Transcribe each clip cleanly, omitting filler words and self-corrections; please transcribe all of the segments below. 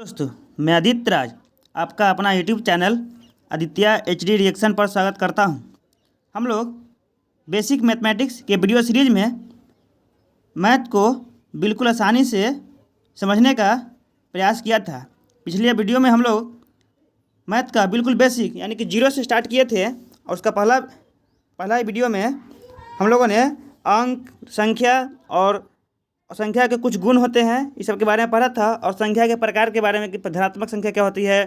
दोस्तों, मैं आदित्य राज आपका अपना YouTube channel Aditya HD reaction पर स्वागत करता हूं। हम लोग बेसिक मैथमेटिक्स के वीडियो सीरीज में मैथ को बिल्कुल आसानी से समझने का प्रयास किया था। पिछले वीडियो में हम लोग मैथ का बिल्कुल बेसिक यानी कि जीरो से स्टार्ट किए थे और उसका पहला वीडियो में हम लोगों ने अंक, संख्या और संख्या के कुछ गुण होते हैं इस सब के बारे में पढ़ा था और संख्या के प्रकार के बारे में कि धनात्मक संख्या क्या होती है,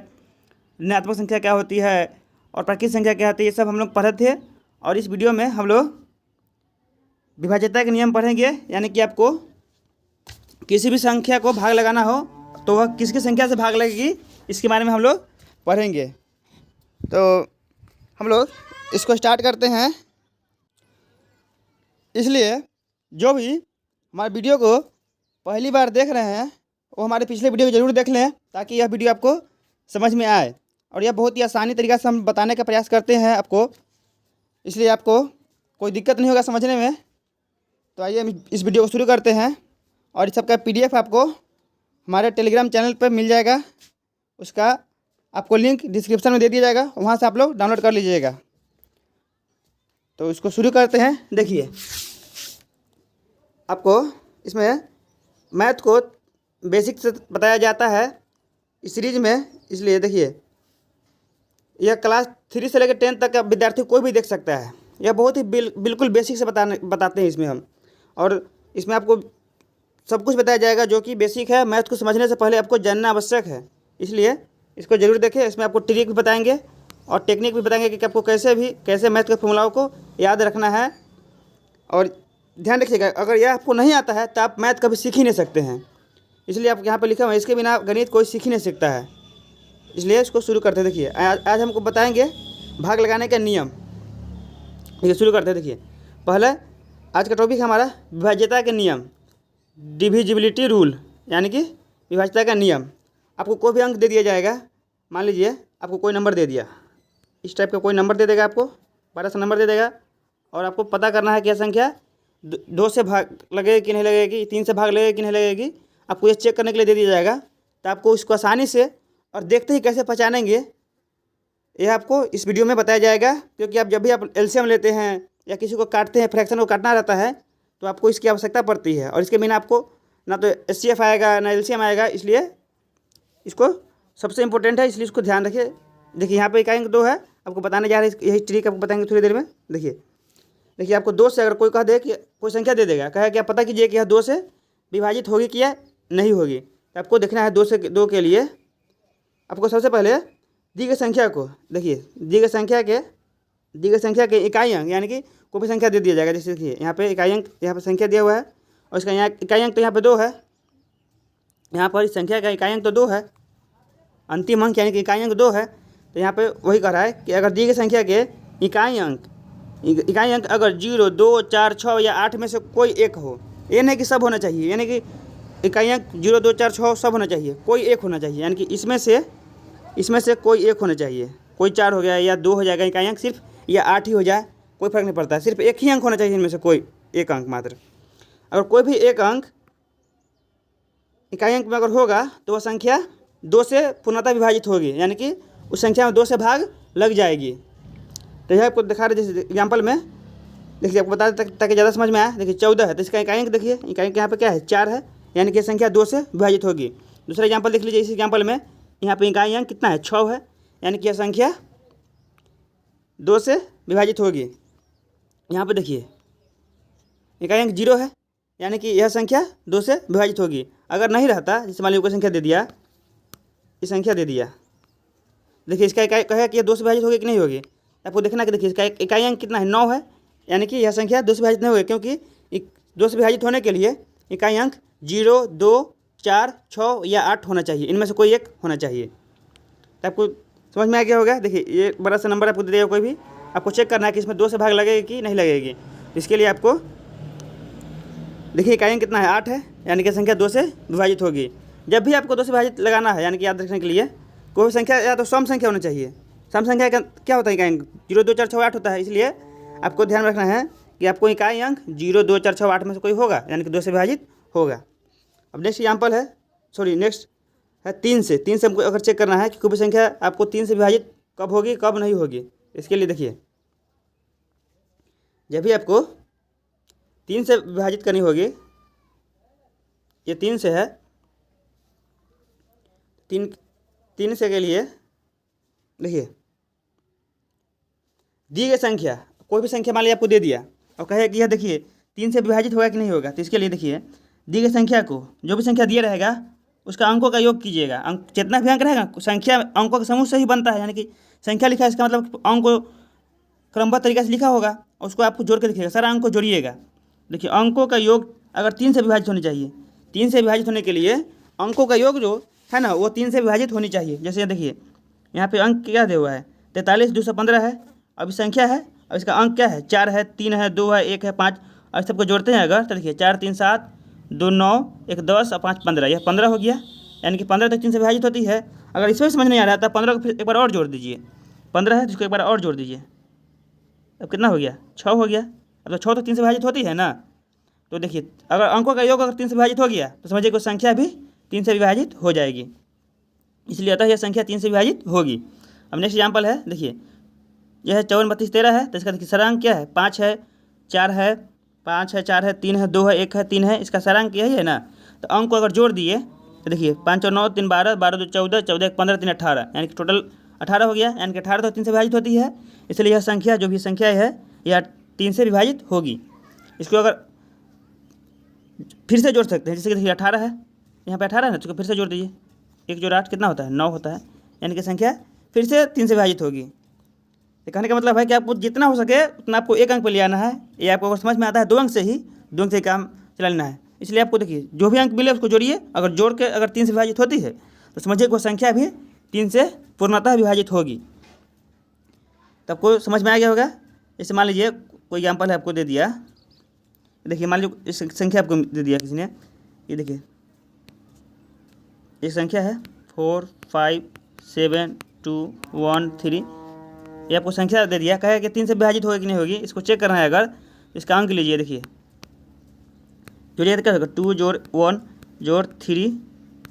ऋणात्मक संख्या क्या होती है और प्राकृतिक संख्या क्या होती है, ये सब हम लोग पढ़े थे। और इस वीडियो में हम लोग विभाज्यता के नियम पढ़ेंगे, यानी कि आपको किसी भी संख्या को भाग लगाना हो तो वह किसकी संख्या से भाग लगेगी इसके बारे में हम लोग पढ़ेंगे। तो हम लोग इसको स्टार्ट करते हैं। इसलिए जो भी हमारे वीडियो को पहली बार देख रहे हैं वो हमारे पिछले वीडियो को ज़रूर देख लें ताकि यह वीडियो आपको समझ में आए। और यह बहुत ही आसानी तरीक़ा से हम बताने का प्रयास करते हैं आपको, इसलिए आपको कोई दिक्कत नहीं होगा समझने में। तो आइए हम इस वीडियो को शुरू करते हैं। और इस सबका PDF आपको हमारे टेलीग्राम चैनल पर मिल जाएगा, उसका आपको लिंक डिस्क्रिप्शन में दे दिया जाएगा, वहाँ से आप लोग डाउनलोड कर लीजिएगा। तो इसको शुरू करते हैं। देखिए, आपको इसमें मैथ को बेसिक से बताया जाता है इस सीरीज में, इसलिए देखिए यह क्लास 3 से लेकर 10 तक का विद्यार्थी कोई भी देख सकता है। यह बहुत ही बिल्कुल बेसिक से बताते हैं इसमें हम, और इसमें आपको सब कुछ बताया जाएगा जो कि बेसिक है। मैथ को समझने से पहले आपको जानना आवश्यक है, इसलिए इसको ज़रूर देखें। इसमें आपको ट्रिक भी बताएंगे और टेक्निक भी बताएंगे कि आपको कैसे मैथ के फॉर्मूलाओं को याद रखना है। और ध्यान रखिएगा, अगर यह आपको नहीं आता है तो आप मैथ कभी सीख ही नहीं सकते हैं, इसलिए आप यहाँ पर लिखा हुआ है इसके बिना गणित कोई सीख ही नहीं सकता है। इसलिए इसको शुरू करते हैं। देखिए, आज हमको बताएंगे भाग लगाने का नियम। ये शुरू करते हैं। देखिए, पहले आज का टॉपिक हमारा विभाज्यता के नियम, डिविजिबिलिटी रूल, यानी कि विभाज्यता का नियम। आपको कोई भी अंक दे दिया जाएगा, मान लीजिए आपको कोई नंबर दे दिया, इस टाइप का कोई नंबर दे देगा, आपको 12 से नंबर दे देगा, और आपको पता करना है कि यह संख्या 2 से भाग लगेगी कि नहीं लगेगी, 3 से भाग लगेगी कि नहीं लगेगी। आपको ये चेक करने के लिए दे दिया जाएगा। तो आपको इसको आसानी से और देखते ही कैसे पहचानेंगे यह आपको इस वीडियो में बताया जाएगा। क्योंकि आप जब भी आप LCM लेते हैं या किसी को काटते हैं, फ्रैक्शन को काटना रहता है, तो आपको इसकी आवश्यकता पड़ती है। और इसके बिना आपको ना तो HCF आएगा ना LCM आएगा, इसलिए इसको सबसे इम्पोर्टेंट है, इसलिए इसको ध्यान रखिए। देखिए, यहाँ पर इकाई अंक 2 है, आपको बताने जा रहे हैं, यही ट्रिक आपको बताएंगे थोड़ी देर में। देखिए आपको 2 से अगर कोई कह दे कि कोई संख्या दे देगा, कहे कि आप पता कीजिए कि यह 2 से विभाजित होगी कि या नहीं होगी। तो आपको देखना है 2 के लिए आपको सबसे पहले दी गई संख्या को, देखिए दी गई संख्या के इकाई अंक, यानी कि कोई भी संख्या दे दिया जाएगा। जैसे देखिए यहाँ पे इकाई अंक, यहाँ पे संख्या दिया हुआ है और इसका यहाँ इकाई अंक तो यहाँ पे 2 है, यहाँ पर इस संख्या का इकाई अंक तो 2 है, अंतिम अंक यानी कि इकाई अंक 2 है। तो यहाँ पे वही कह रहा है कि अगर दी गई संख्या के इकाई अंक अगर 0, 2, 4, 6 या 8 में से कोई एक हो, ये नहीं कि सब होना चाहिए, यानी कि इकाई अंक 0, 2, 4, 6 सब होना चाहिए, कोई एक होना चाहिए, यानी कि इसमें से कोई एक होना चाहिए। कोई 4 हो गया या 2 हो जाएगा इकाई अंक सिर्फ, या 8 ही हो जाए, कोई फर्क नहीं पड़ता, सिर्फ एक ही अंक होना चाहिए, इनमें से कोई एक अंक मात्र। अगर कोई भी एक अंक इकाई अंक में अगर होगा तो वह संख्या 2 से पूर्णतः विभाजित होगी, यानी कि उस संख्या में 2 से भाग लग जाएगी। तो यह आपको दिखा रहे, जैसे एग्जाम्पल में देखिए, आपको बता दें ताकि ज़्यादा समझ में आए। देखिए 14 है तो इसका इकाई अंक देखिए, इकाई अंक यहाँ पे क्या है, 4 है, यानी कि संख्या 2 से विभाजित होगी। दूसरा एग्जाम्पल देख लीजिए, इस एग्जाम्पल में यहाँ पे इकाई अंक कितना है, 6 है, यानी कि यह संख्या 2 से विभाजित होगी। यहाँ पे देखिए इकाई अंक 0 है, यानी कि यह संख्या 2 से विभाजित होगी। अगर नहीं रहता, जैसे मान लीजिए कोई संख्या दे दिया, ये संख्या दे दिया, देखिए इसका इकाई कहे कि यह 2 से विभाजित होगी कि नहीं होगी। आपको देखना कि देखिए इसका इकाई अंक कितना है, 9 है, यानी कि यह संख्या 2 से विभाजित नहीं होगी, क्योंकि 2 से विभाजित होने के लिए इकाई अंक 0, 2, 4, 6 या 8 होना चाहिए, इनमें से कोई एक होना चाहिए। तो आपको समझ में आ गया होगा। देखिए ये बड़ा सा नंबर आपको दे देगा कोई भी, आपको चेक करना है कि इसमें 2 से भाग लगेगी कि नहीं लगेगी। इसके लिए आपको देखिए इकाई अंक कितना है, 8 है, यानी कि संख्या 2 से विभाजित होगी। जब भी आपको 2 से विभाजित लगाना है, यानी कि याद रखने के लिए कोई संख्या या तो सम संख्या होनी चाहिए। सम संख्या का क्या होता है, इकाई अंक 0, 2, 4, 6, 8 होता है, इसलिए आपको ध्यान रखना है कि आपको इकाई अंक 0, 2, 4, 6, 8 में से कोई होगा, यानी कि 2 से विभाजित होगा। अब नेक्स्ट एग्जाम्पल है, नेक्स्ट है 3 से हमको अगर चेक करना है कि कोई भी संख्या आपको 3 से विभाजित कब होगी कब नहीं होगी, इसके लिए देखिए जब भी आपको 3 से विभाजित करनी होगी, ये 3 से है, 3 से के लिए देखिए दी गई संख्या, कोई भी संख्या मान लीजिए आपको दे दिया और कहे कि यह देखिए 3 से विभाजित होगा कि नहीं होगा, तो इसके लिए देखिए दी गई संख्या को जो भी संख्या दिया रहेगा उसका अंकों का योग कीजिएगा। अंक जितना भी अंक रहेगा संख्या अंकों के समूह से ही बनता है, यानी कि संख्या लिखा है इसका मतलब अंक को क्रमबद्ध तरीके से लिखा होगा, उसको आपको जोड़ के लिखिएगा, सारा अंक को जोड़िएगा। देखिए अंकों का योग अगर 3 से विभाजित होनी चाहिए, 3 से विभाजित होने के लिए अंकों का योग जो है ना वो 3 से विभाजित होनी चाहिए। जैसे देखिए यहाँ पे अंक क्या दिया हुआ है 43 215 है, अभी संख्या है और इसका अंक क्या है 4 है 3 है 2 है 1 है 5, और सबको जोड़ते हैं अगर तो देखिए 4 3 7 2 9 1 10 और 5 15, यह 15 हो गया, यानी कि 15 तक 3 से विभाजित होती है। अगर इसमें समझ नहीं आ रहा था 15 को फिर एक बार और जोड़ दीजिए, 15 है तो इसको एक बार और जोड़ दीजिए, अब कितना हो गया 6 हो गया। अब तो 6 तो 3 से विभाजित होती है ना, तो देखिए अगर अंकों का योग अगर 3 से विभाजित हो गया तो समझिए कोई संख्या भी 3 से विभाजित हो जाएगी, इसलिए अतः यह संख्या 3 से विभाजित होगी। अब नेक्स्ट एग्जाम्पल है, देखिए यह है 54 32 13 है, तो इसका देखिए सरांक क्या है 5 है 4 है 5 है 4 है 3 है 2 है 1 है 3 है, इसका सरांक यही है ना। तो अंक को अगर जोड़ दिए तो देखिए 5 और 9 3 12 12 2 14 14 1 15 3 18, यानी कि टोटल 18 हो गया, यानी कि 18 तो 3 से विभाजित होती है, इसलिए यह संख्या जो भी संख्या है यह 3 से विभाजित होगी। इसको अगर फिर से जोड़ सकते हैं, जैसे कि देखिए 18 है, यहाँ पे 18 है ना, तो फिर से जोड़ दीजिए, 1 जोड़ 8 कितना होता है 9 होता है, यानी कि संख्या फिर से 3 से विभाजित होगी। तो कहने का मतलब है कि आपको जितना हो सके उतना आपको एक अंक पे ले आना है, ये आपको अगर समझ में आता है 2 अंक से ही 2 अंक से काम चला लेना है। इसलिए आपको देखिए जो भी अंक मिले उसको जोड़िए, अगर जोड़ के अगर 3 से विभाजित होती है तो समझिए वो संख्या भी 3 से पूर्णतः विभाजित होगी। तो आपको समझ में आ गया होगा। जैसे मान लीजिए कोई एग्जाम्पल है आपको दे दिया, देखिए मान लीजिए इस संख्या आपको दे दिया किसी ने, ये देखिए एक संख्या है 4 5 7 2 1 3, ये आपको संख्या दे दिया, कहे कि 3 से विभाजित होगी कि नहीं होगी, इसको चेक करना है। अगर इसका अंक लीजिए, देखिए जोड़िए तो क्या होगा 2 जोड़ 1 जोड़ 3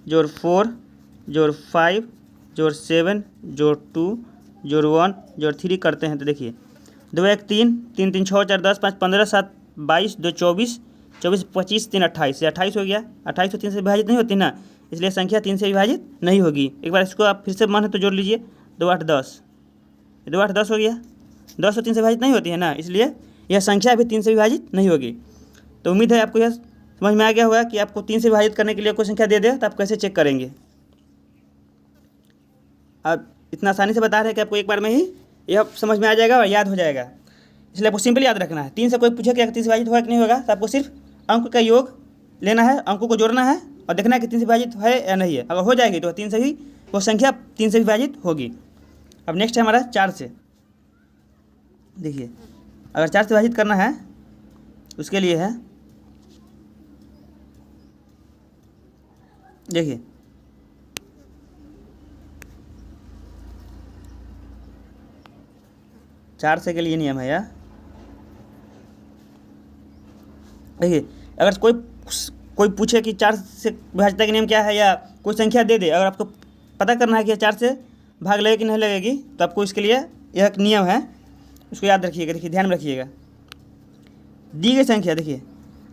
जोड़ 4 जोड़ 5 जोड़ 7 जोड़ 2 जोड़ 1 जोड़ 3 करते हैं, तो देखिए 2 1 3 3 3 6 4 10 5 15 7 22 2 24 24 25 3 28, ये 28 हो गया। 28 तो 3 से विभाजित नहीं होती ना, इसलिए संख्या 3 से विभाजित नहीं होगी। एक बार इसको आप फिर से मन है तो जोड़ लीजिए, 2 8 10, 2 8 10 हो गया। 10 तो 3 से विभाजित नहीं होती है ना, इसलिए यह संख्या भी 3 से विभाजित नहीं होगी। तो उम्मीद है आपको यह समझ में आ गया होगा कि आपको 3 से विभाजित करने के लिए कोई संख्या दे दे तो आप कैसे चेक करेंगे। अब इतना आसानी से बता रहे हैं कि आपको एक बार में ही यह समझ में आ जाएगा और याद हो जाएगा, इसलिए आपको सिंपल याद रखना है। 3 से कोई पूछे कि 3 से विभाजित होगा कि नहीं होगा, तो आपको सिर्फ अंक का योग लेना है, अंकों को जोड़ना है और देखना है कि 3 से विभाजित है या नहीं है। अगर हो जाएगी तो 3 से ही वो संख्या 3 से विभाजित होगी। अब नेक्स्ट है हमारा 4 से। देखिए अगर 4 से विभाजित करना है उसके लिए है, देखिए चार से के लिए नियम है यार। देखिए अगर कोई पूछे कि 4 से विभाज्यता का नियम क्या है या कोई संख्या दे दे, अगर आपको पता करना है कि 4 से भाग लगेगी कि नहीं लगेगी, तो आपको इसके लिए यह एक नियम है, उसको याद रखिएगा। देखिए ध्यान में रखिएगा, दी गई संख्या, देखिए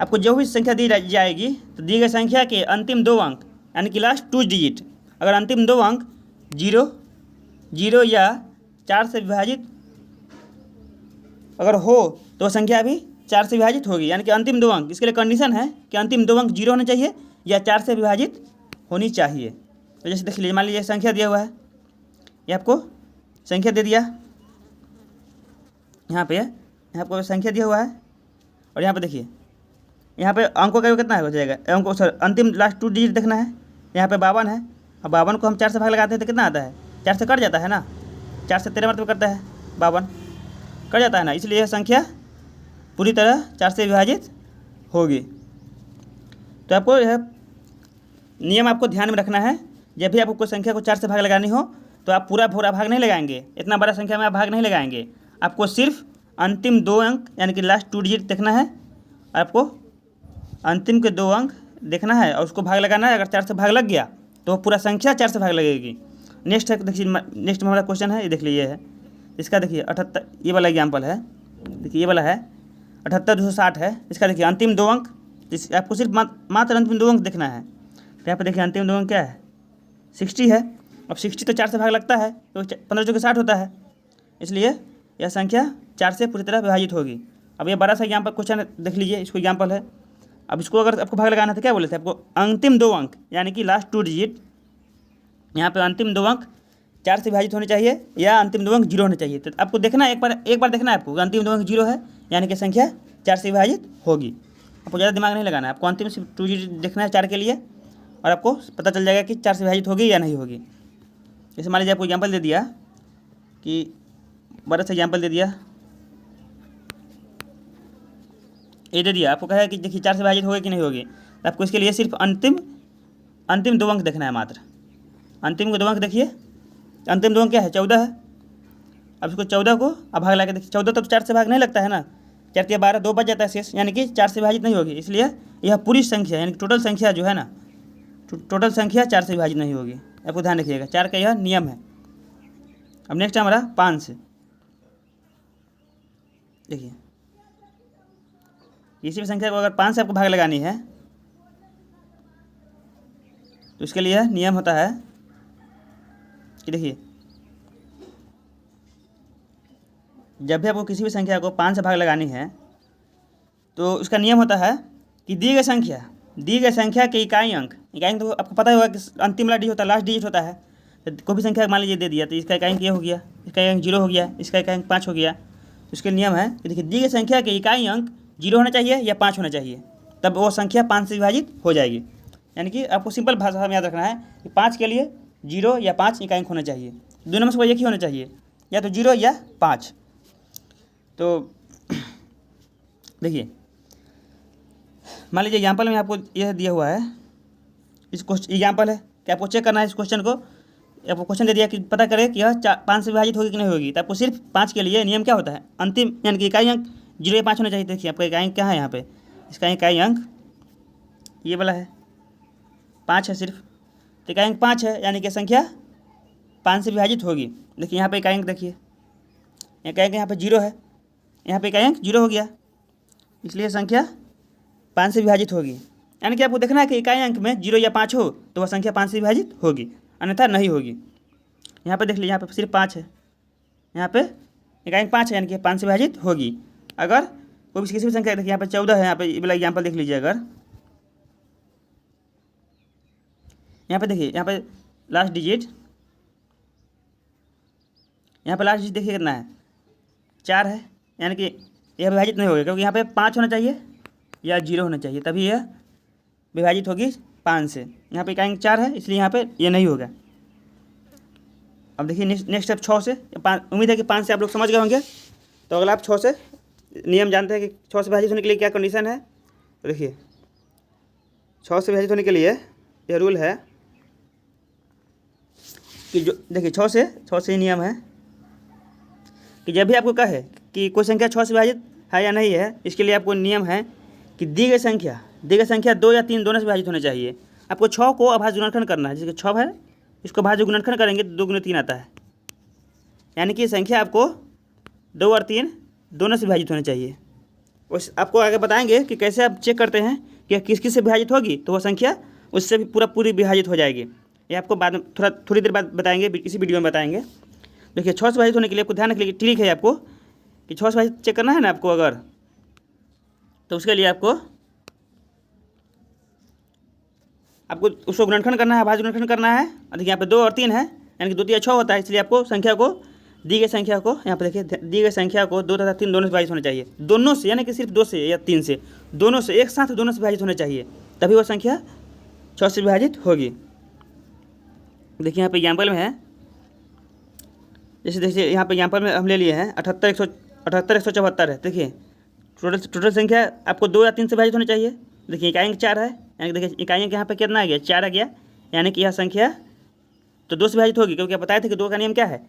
आपको जो भी संख्या दी जाएगी तो दी गई संख्या के अंतिम 2 अंक यानी कि लास्ट 2 डिजिट, अगर अंतिम 2 अंक 0 0 या 4 से विभाजित अगर हो तो संख्या भी 4 से विभाजित होगी, यानी कि अंतिम 2 अंक। इसके लिए कंडीशन है कि अंतिम 2 अंक 0 होने चाहिए या 4 से विभाजित होनी चाहिए। तो जैसे देख लीजिए, मान लीजिए संख्या दिया हुआ है, ये आपको संख्या दे दिया, यहाँ पे आपको संख्या दिया हुआ है और यहाँ पे देखिए यहाँ पे अंकों का योग कितना हो जाएगा, अंकों सर अंतिम लास्ट 2 डिजिट देखना है। यहाँ पे 52 है, अब 52 को हम 4 से भाग लगाते हैं तो कितना आता है, 4 से कट जाता है ना, 4 से 13 मतलब करता है 52 कट जाता है ना, इसलिए यह संख्या पूरी तरह 4 से विभाजित होगी। तो आपको यह नियम आपको ध्यान में रखना है, जब भी आपको कोई संख्या को 4 से भाग लगानी हो तो आप पूरा भाग नहीं लगाएंगे, इतना बड़ा संख्या में आप भाग नहीं लगाएंगे, आपको सिर्फ अंतिम 2 अंक यानी कि लास्ट 2 डिजिट देखना है, आपको अंतिम के 2 अंक देखना है और उसको भाग लगाना है। अगर 4 से भाग लग गया तो पूरा संख्या 4 से भाग लगेगी। नेक्स्ट है, देखिए नेक्स्ट में हमारा क्वेश्चन है, ये देख लीजिए है इसका, देखिए 78, ये वाला एग्जाम्पल है, देखिए ये वाला है 78,260 है। इसका देखिए अंतिम 2 अंक, इस आपको सिर्फ मात्र अंतिम 2 अंक देखना है। तो यहाँ पे देखिए अंतिम 2 अंक क्या है, 60 है। अब 60 तो 4 से भाग लगता है, तो 15 चौके 60 होता है, इसलिए यह संख्या 4 से पूरी तरह विभाजित होगी। अब ये बड़ा सा एग्जाम्पल क्वेश्चन देख लीजिए, इसको एग्जाम्पल है। अब इसको अगर आपको भाग लगाना था, क्या बोले थे आपको, अंतिम 2 अंक यानी कि लास्ट 2 डिजिट, यहाँ पे अंतिम 2 अंक 4 से विभाजित होने चाहिए या अंतिम 2 अंक 0 होने चाहिए। तो आपको देखना है, एक बार देखना है आपको, अंतिम 2 अंक 0 है यानी कि संख्या 4 से विभाजित होगी। आपको ज़्यादा दिमाग नहीं लगाना है, आपको अंतिम 2 डिजिट देखना है 4 के लिए, और आपको पता चल जाएगा कि 4 से विभाजित होगी या नहीं होगी। जैसे मान लीजिए आपको एग्जाम्पल दे दिया कि बड़ा सा एग्जाम्पल दे दिया, ये दे दिया आपको, कहा है कि देखिए 4 से विभाजित होगी कि नहीं होगी। तो आपको इसके लिए सिर्फ अंतिम 2 अंक देखना है मात्र। अंतिम 2 अंक देखिए, अंतिम 2 अंक क्या है, 14 है। अब इसको 14 को अब भाग लगा के देखिए, 14 तो 4 से भाग नहीं लगता है ना, 4 के 12, 2 बच जाता है शेष, यानी कि 4 से विभाजित नहीं होगी। इसलिए यह पूरी संख्या यानी कि टोटल संख्या जो है ना, टोटल संख्या 4 से विभाजित नहीं होगी। आपको ध्यान रखिएगा, 4 का यह नियम है। अब नेक्स्ट है हमारा 5 से। देखिए किसी भी संख्या को अगर 5 से आपको भाग लगानी है तो इसके लिए नियम होता है कि देखिए, जब भी आपको किसी भी संख्या को 5 से भाग लगानी है तो उसका नियम होता है कि दी गई संख्या के इकाई अंक तो आपको पता ही होगा कि अंतिम वाला डिजिट होता है, लास्ट डिजिट होता है। तो कोई भी संख्या मान लीजिए दे दिया, तो इसका इकाई अंक ये हो गया, इसका इकाई अंक 0 हो गया, इसका इकाई अंक 5 हो गया। तो उसके नियम है कि देखिए, दी गई संख्या के इकाई अंक 0 होना चाहिए या 5 होना चाहिए, तब वो संख्या 5 से विभाजित हो जाएगी। यानी कि आपको सिंपल भाषा में याद रखना है कि 5 के लिए 0 या 5 इकाई अंक होना चाहिए, दोनों में से कोई एक ही होना चाहिए, या तो 0 या 5। तो देखिए मान लीजिए एग्जाम्पल में आपको यह दिया हुआ है, इस क्वेश्चन एग्जाम्पल है कि आपको चेक करना है इस क्वेश्चन को। आपको क्वेश्चन दे दिया कि पता करें कि यह 5 से विभाजित होगी कि नहीं होगी। तो आपको सिर्फ 5 के लिए नियम क्या होता है, अंतिम यानी कि इकाई अंक 0 या 5 होना चाहिए। देखिए आपका इकाई अंक क्या है, यहाँ पे इसका इकाई अंक ये वाला है, 5 है सिर्फ। तो इकाई अंक 5 है यानी कि संख्या 5 से विभाजित होगी। देखिए यहाँ पे इकाई अंक देखिए, इकाई अंक यहाँ पे 0 है, यहाँ पे इकाई अंक 0 हो गया, इसलिए संख्या 5 से विभाजित होगी। यानी कि आपको देखना है कि इकाई अंक में 0 या 5 हो तो वह संख्या 5 से विभाजित होगी, अन्यथा नहीं होगी। यहाँ पे देख लीजिए, यहाँ पे सिर्फ 5 है, यहाँ पे इकाई अंक 5 है यानी कि 5 से विभाजित होगी। अगर कोई भी किसी भी संख्या, देखिए यहाँ पे 14 है, यहाँ पे ये वाला एग्जाम्पल देख लीजिए। अगर यहाँ पे देखिए, यहाँ पे लास्ट डिजिट, यहाँ पे लास्ट डिजिट देखिए कितना है, 4 है, यानी कि यह विभाजित नहीं होगी, क्योंकि यहाँ पे 5 होना चाहिए या 0 होना चाहिए, तभी यह विभाजित होगी 5 से। यहाँ पे इकाई अंक 4 है, इसलिए यहाँ पे ये नहीं होगा। अब देखिए नेक्स्ट स्टेप 6 से, उम्मीद है कि 5 से आप लोग समझ गए होंगे। तो अगला आप 6 से नियम जानते हैं कि 6 से विभाजित होने के लिए क्या कंडीशन है। तो देखिए 6 से विभाजित होने के लिए यह रूल है कि जो देखिए 6 से नियम है कि जब भी आपको कहे कि कोई संख्या 6 से विभाजित है या नहीं है, इसके लिए आपको नियम है कि दी गई संख्या 2 या 3 दोनों से विभाजित होने चाहिए। आपको 6 को अभाज्य गुणनखंड करना है, जैसे 6 है, इसको भाज्य गुणनखंड करेंगे तो 2 गुने 3 आता है, यानी कि संख्या आपको 2 और 3 दोनों से विभाजित होने चाहिए। उस आपको आगे बताएंगे कि कैसे आप चेक करते हैं कि किस किस से विभाजित होगी, तो वह संख्या उससे भी पूरी विभाजित हो जाएगी। ये आपको बाद में थोड़ी देर बाद बताएंगे, इसी वीडियो में बताएंगे। देखिए 6 से विभाजित होने के लिए आपको ध्यान रखने की ट्रिक है आपको कि 6 से विभाजित चेक करना है ना आपको अगर, तो उसके लिए आपको उसको गुणनखंड करना है, भाज्य गुणनखंड करना है। देखिए यहाँ पे 2 और 3 है, यानी कि 2 3 6 होता है, इसलिए आपको संख्या को दी गई संख्या को यहाँ पे देखिए, दी गई संख्या को 2 तथा 3 दोनों से विभाजित होना चाहिए, दोनों से, यानी कि सिर्फ 2 से या 3 से, दोनों से एक साथ दोनों से विभाजित होना चाहिए, तभी वो संख्या 6 से विभाजित होगी। देखिए यहाँ पे एग्जाम्पल में है, जैसे देखिए यहाँ पे एग्जाम्पल में हम ले लिए हैं 78 174 है। देखिए टोटल संख्या आपको 2 या 3 से विभाजित होनी चाहिए। देखिए इकाई अंक 4 है, यानी कि देखिए इकाई अंक यहाँ पे कितना आ गया, 4 आ गया, यानी कि यह संख्या तो 2 से विभाजित होगी, क्योंकि आप बताए थे कि 2 का नियम क्या है,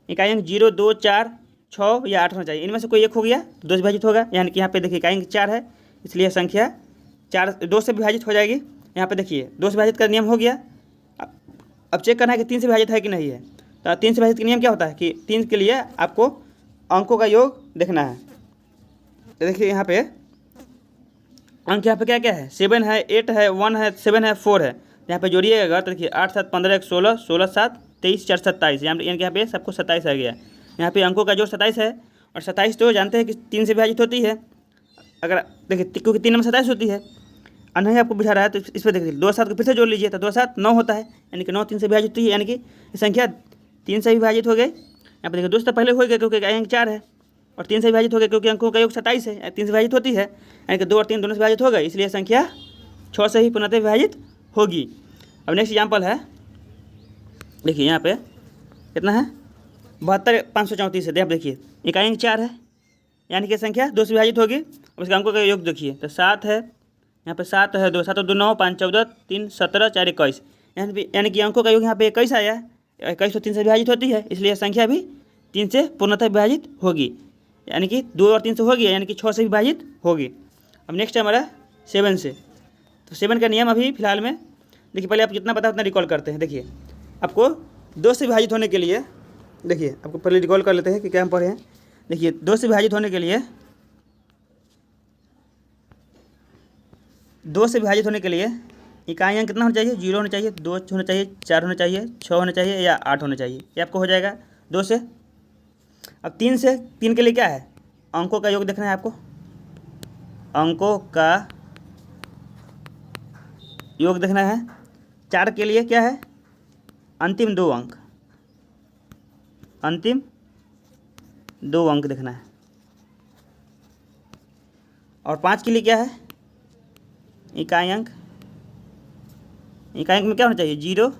इकाई अंक 0 2 4 6 या 8 होना चाहिए, इनमें से कोई एक हो गया 2 से विभाजित होगा। यानी कि यहाँ पे देखिए इकाई अंक 4 है, इसलिए संख्या 2 से विभाजित हो जाएगी। यहाँ पे देखिए 2 से विभाजित का नियम हो गया, अब चेक करना है कि 3 से विभाजित है कि नहीं है। तो 3 से विभाजित का नियम क्या होता है कि 3 के लिए आपको अंकों का योग देखना है। तो देखिए यहाँ पे अंक यहाँ पे क्या क्या है, 7 है, 8 है, 1 है, 7 है, 4 है। यहाँ पे जोड़िएगा तो देखिए 8 7 15 1 16, 16 7 23 4 27, यहाँ पे सबको 27 आ गया। यहाँ पे अंकों का जोड़ 27 है, और 27 तो जानते हैं कि 3 से विभाजित होती है। अगर देखिए क्योंकि 3 में 27 होती है, और नहीं आपको बुझा रहा है तो इस पर देखिए 2 7 को फिर से जोड़ लीजिए, तो 2 7 9 होता है, यानी कि 9 3 से विभाजित होती है, यानी कि ये संख्या 3 से विभाजित हो गई। यहाँ पर देखिए 2 से पहले हो गए क्योंकि अंक 4 है, और 3 से विभाजित हो गए क्योंकि अंकों का योग 27 है, 3 से विभाजित होती है, यानी कि 2 और 3 दोनों से विभाजित हो गए, इसलिए संख्या 6 से ही पुनः विभाजित होगी। अब नेक्स्ट एग्जाम्पल है, देखिए यहाँ पे कितना है 72 534 है। आप देखिए इकाई अंक 4 है, यानी कि संख्या 2 से विभाजित होगी। अब इसके अंकों का योग देखिए, तो 7 है, यहाँ पे 7 है, 2 7 2 9 5 14 3 17 4 21, यानी कि अंकों का योग यहाँ पे 21 आया है। 21 तो 3 से विभाजित होती है, इसलिए संख्या भी 3 से पूर्णतः विभाजित होगी, यानी कि 2 और 3 से होगी, यानी कि 6 से विभाजित होगी। अब नेक्स्ट है हमारा 7 से। तो 7 का नियम अभी फिलहाल में देखिए, पहले आप जितना पता है उतना रिकॉल करते हैं। देखिए आपको 2 से विभाजित होने के लिए, देखिए आपको पहले रिकॉल कर लेते हैं कि क्या हम पढ़े हैं। देखिए 2 से विभाजित होने के लिए, 2 से विभाजित होने के लिए इकाई अंक कितना होना चाहिए, 0 होना चाहिए, 2 होना चाहिए, 4 होना चाहिए, 6 होना चाहिए, या 8 होना चाहिए। ये आपको हो जाएगा 2 से। अब 3 से, 3 के लिए क्या है, अंकों का योग देखना है आपको। अंकों का योग देखना है। 4 के लिए क्या है, अंतिम 2 अंक, अंतिम 2 अंक देखना है। और 5 के लिए क्या है, इकाई अंक। इकाई अंक में क्या होना चाहिए, 0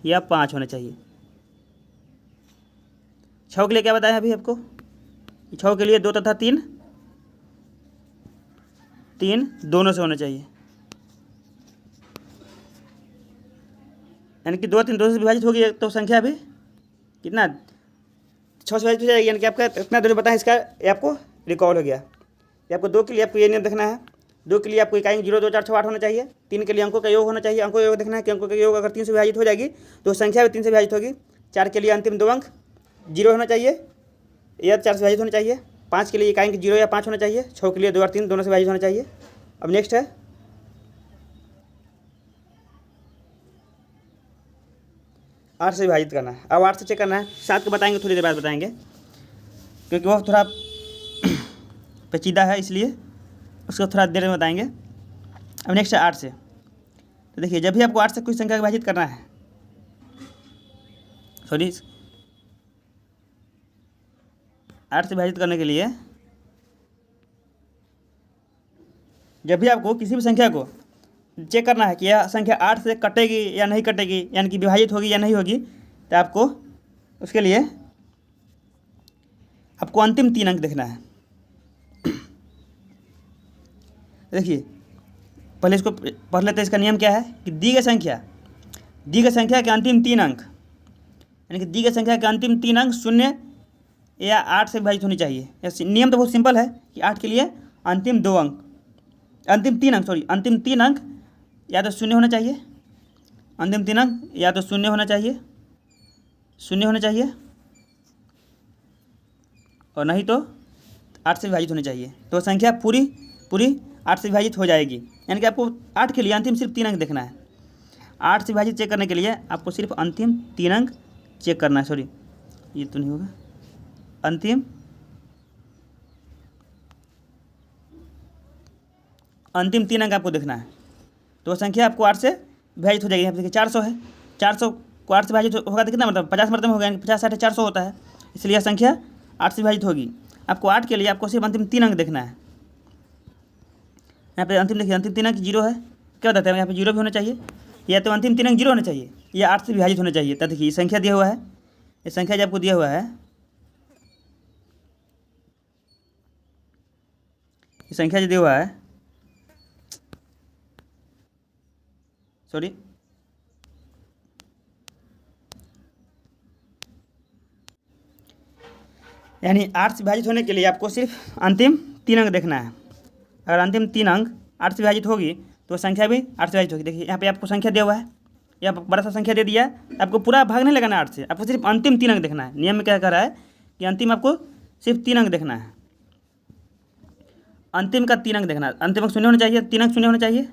या 5 होना चाहिए। 6 के लिए क्या बताया अभी आपको, 6 के लिए 2 तथा 3 दोनों से होना चाहिए, यानी कि 2 3 2 से विभाजित होगी तो संख्या भी कितना 6 से विभाजित हो जाएगी, यानी कि आपका इतना दोनों बताएं, इसका ये आपको रिकॉल हो गया। ये आपको 2 के लिए आपको ये नियम देखना है। 2 के लिए आपको इकाई 0 2 4 6 8 होना चाहिए। 3 के लिए अंकों का योग होना चाहिए। अंकों का योग देखना है कि अंकों का योग अगर 3 से विभाजित हो जाएगी तो संख्या भी 3 से विभाजित होगी। 4 के लिए अंतिम 2 अंक 0 होना चाहिए या 4 से विभाजित होना चाहिए। 5 के लिए इकाई 0 या 5 होना चाहिए। 6 के लिए 2 और 3 दोनों से विभाजित होना चाहिए। अब नेक्स्ट है 8 से विभाजित करना है। अब 8 से चेक करना है। 7 को बताएंगे, थोड़ी देर बाद बताएंगे, क्योंकि वो थोड़ा पेचीदा है, इसलिए उसको थोड़ा देर में बताएंगे। अब नेक्स्ट है 8 से। तो देखिए जब भी आपको 8 से कोई संख्या विभाजित करना है, सॉरी 8 से विभाजित करने के लिए, जब भी आपको किसी भी संख्या को चेक करना है कि यह संख्या 8 से कटेगी या नहीं कटेगी, यानी कि विभाजित होगी या नहीं होगी, तो आपको उसके लिए आपको अंतिम 3 अंक देखना है। देखिए पहले इसको पढ़ लेते हैं। इसका नियम क्या है कि दी गई संख्या के अंतिम 3 अंक, यानी कि दी गई संख्या के अंतिम 3 अंक 0 या 8 से विभाजित होनी चाहिए। नियम तो बहुत सिंपल है कि 8 के लिए अंतिम 2 अंक, अंतिम 3 अंक या तो 0 होना चाहिए, अंतिम 3 अंक या तो 0 होना चाहिए, 0 होना चाहिए, और नहीं तो 8 से विभाजित होनी चाहिए। तो संख्या पूरी 8 से विभाजित हो जाएगी। यानी कि आपको 8 के लिए अंतिम सिर्फ 3 अंक देखना है। 8 से विभाजित चेक करने के लिए आपको सिर्फ अंतिम 3 अंक चेक करना है। सॉरी ये तो नहीं होगा, अंतिम 3 अंक आपको देखना है। तो संख्या आपको 8 से विभाजित हो जाएगी। यहाँ पे देखिए 400 है, 400 को 8 से विभाजित होगा तो कितना मतलब 50 मतलब होगा, यानी 50 60 400 होता है, इसलिए यह संख्या 8 से विभाजित होगी। आपको 8 के लिए आपको सिर्फ अंतिम 3 अंक देखना है। यहाँ पे अंतिम देखिए, अंतिम 3 अंक 0 है, क्या बताते हैं यहाँ पे 0 भी होना चाहिए, या तो अंतिम 3 अंक 0 होना चाहिए या 8 से विभाजित होना चाहिए। तब देखिए ये संख्या दिया हुआ है, ये संख्या जो आपको दिया हुआ है, ये संख्या जो दिया हुआ है, सॉरी यानी 8 से विभाजित होने के लिए आपको सिर्फ अंतिम 3 अंक देखना है। अगर अंतिम 3 अंक 8 से विभाजित होगी तो संख्या भी 8 से विभाजित होगी। देखिए यहाँ पे आपको संख्या दिया हुआ है या बड़ा सा संख्या दे दिया है, आपको पूरा भाग नहीं लगाना 8 से, आपको सिर्फ अंतिम 3 अंक देखना है। नियम में क्या कह रहा है कि अंतिम आपको सिर्फ 3 अंक देखना है, अंतिम का 3 अंक देखना है। अंतिम अंक शून्य होना चाहिए, 3 अंक शून्य होना चाहिए,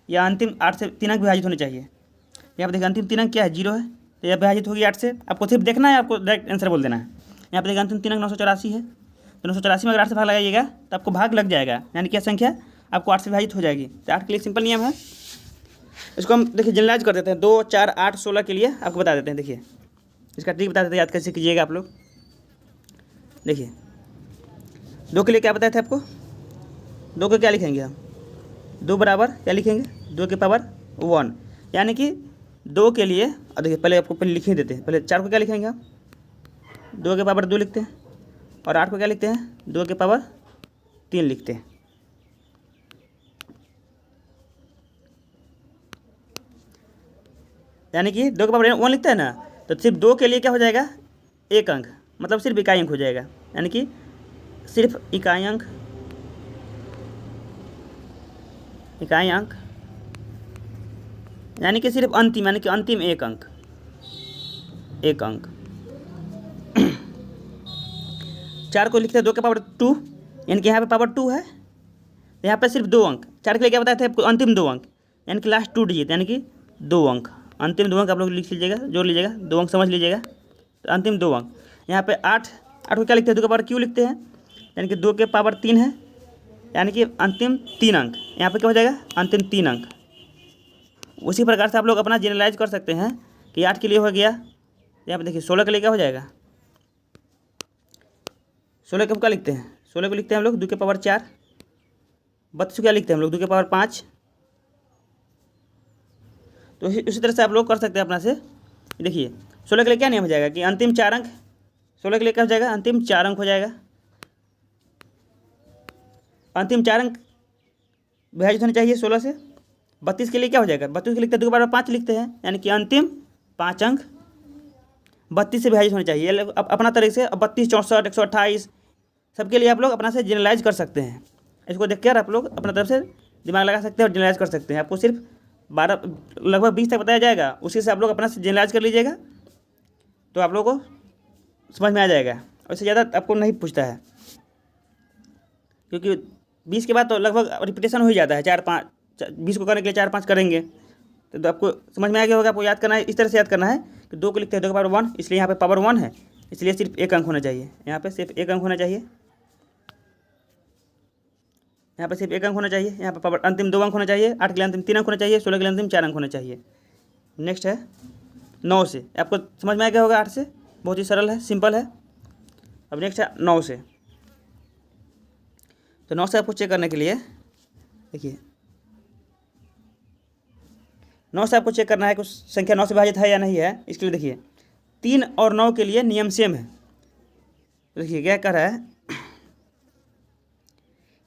या अंतिम 8 से 3 अंक विभाजित होने चाहिए। यहाँ पर देखिए अंतिम 3 अंक क्या है, 0 है, तो यह विभाजित होगी 8 से। आपको सिर्फ देखना है, आपको डायरेक्ट आंसर बोल देना है। यहाँ पर देखिए अंतिम 3 अंक 984 है, तो 984 में अगर 8 से भाग लगाइएगा तो आपको भाग लग जाएगा, यानी क्या संख्या आपको 8 से विभाजित हो जाएगी। तो 8 के लिए सिंपल नियम है, इसको हम देखिए जनरलाइज कर देते हैं। 2, 4, 8, 16 के लिए आपको बता देते हैं। देखिए इसका ट्रिक बता देते हैं, याद कैसे कीजिएगा आप लोग। देखिए 2 के लिए क्या बताए थे आपको, 2 को क्या लिखेंगे हम, 2 बराबर क्या लिखेंगे, 2 के पावर 1, यानी कि 2 के लिए, और देखिए पहले आपको पहले लिख ही देते हैं। पहले 4 को क्या लिखेंगे हम, 2 के पावर 2 लिखते हैं, और 8 को क्या लिखते हैं, 2 के पावर 3 लिखते हैं। यानी कि 2 के पावर 1 लिखते हैं ना, तो सिर्फ 2 के लिए क्या हो जाएगा, 1 अंक, मतलब सिर्फ इकाई अंक हो जाएगा, यानी कि सिर्फ इकाई अंक, यानी कि सिर्फ अंतिम, यानी कि अंतिम 1 अंक, 1 अंक। 4 को लिखते हैं 2 के पावर 2, यानी कि यहाँ पे पावर 2 है, तो यहाँ पे सिर्फ 2 अंक। 4 के लिए क्या बताए थे आपको, अंतिम 2 अंक, यानी कि लास्ट 2 डिजिट, यानी कि 2 अंक, अंतिम 2 अंक आप लोग लिख लीजिएगा, जोड़ लीजिएगा, 2 अंक समझ लीजिएगा, तो अंतिम 2 अंक। यहाँ पे 8 को क्या लिखते हैं, 2 के पावर क्यू लिखते हैं, यानी कि 2 के पावर 3 है, यानी कि अंतिम 3 अंक। यहाँ पे क्या हो जाएगा, अंतिम 3 अंक। उसी प्रकार से आप लोग अपना जनरलाइज कर सकते हैं कि 8 के लिए हो गया। यहाँ पे देखिए 16 के लिए क्या हो जाएगा, 16 को क्या लिखते हैं, 16 को लिखते हैं हम लोग 2 के पावर 4। 32 को क्या लिखते हैं हम लोग, 2 के पावर 5। तो उसी तरह से आप लोग कर सकते हैं अपना से। देखिए 16 के लिए क्या नियम हो जाएगा कि अंतिम 4 अंक, 16 के लिए क्या हो जाएगा, अंतिम 4 अंक हो जाएगा, अंतिम 4 अंक विभाजित होने चाहिए 16 से। 32 के लिए क्या हो जाएगा, 32 के लिखते हैं 2 के पावर 5 लिखते हैं, यानी कि अंतिम 5 अंक 32 से विभाजित होने चाहिए। अपना तरीके से 32, 64, 128 सबके लिए आप लोग अपना से जनरलाइज कर सकते हैं। इसको देख कर आप लोग अपना तरफ से दिमाग लगा सकते हैं और जनरलाइज कर सकते हैं। आपको सिर्फ 12 लगभग 20 तक बताया जाएगा, उसी से आप लोग अपना से जनरलाइज कर लीजिएगा, तो आप लोगों को समझ में आ जाएगा। उससे ज़्यादा आपको नहीं पूछता है, क्योंकि 20 के बाद तो लगभग रिपीटेशन हो ही जाता है। 4-5 20 को करने के लिए 4-5 करेंगे, तो आपको समझ में आ गया होगा। आपको याद करना है, इस तरह से याद करना है कि 2 को लिखते हैं 2 के पावर 1, इसलिए यहाँ पे पावर 1 है, इसलिए सिर्फ 1 अंक होना चाहिए। यहाँ पे सिर्फ 1 अंक होना चाहिए, यहाँ पे सिर्फ 1 अंक होना चाहिए। यहाँ पे पावर अंतिम 2 अंक होना चाहिए। 8 के लिए अंतिम 3 अंक होना चाहिए। 16 के लिए अंतिम 4 अंक होना चाहिए। नेक्स्ट है 9 से, आपको समझ में आ गया होगा। 8 से बहुत ही सरल है, सिंपल है। अब नेक्स्ट है 9 से। तो 9 से आपको चेक करने के लिए देखिए, 9 से आपको चेक करना है कुछ संख्या 9 से विभाजित है या नहीं है। इसके लिए देखिए 3 और 9 के लिए नियम सेम है। देखिए क्या कर रहा है,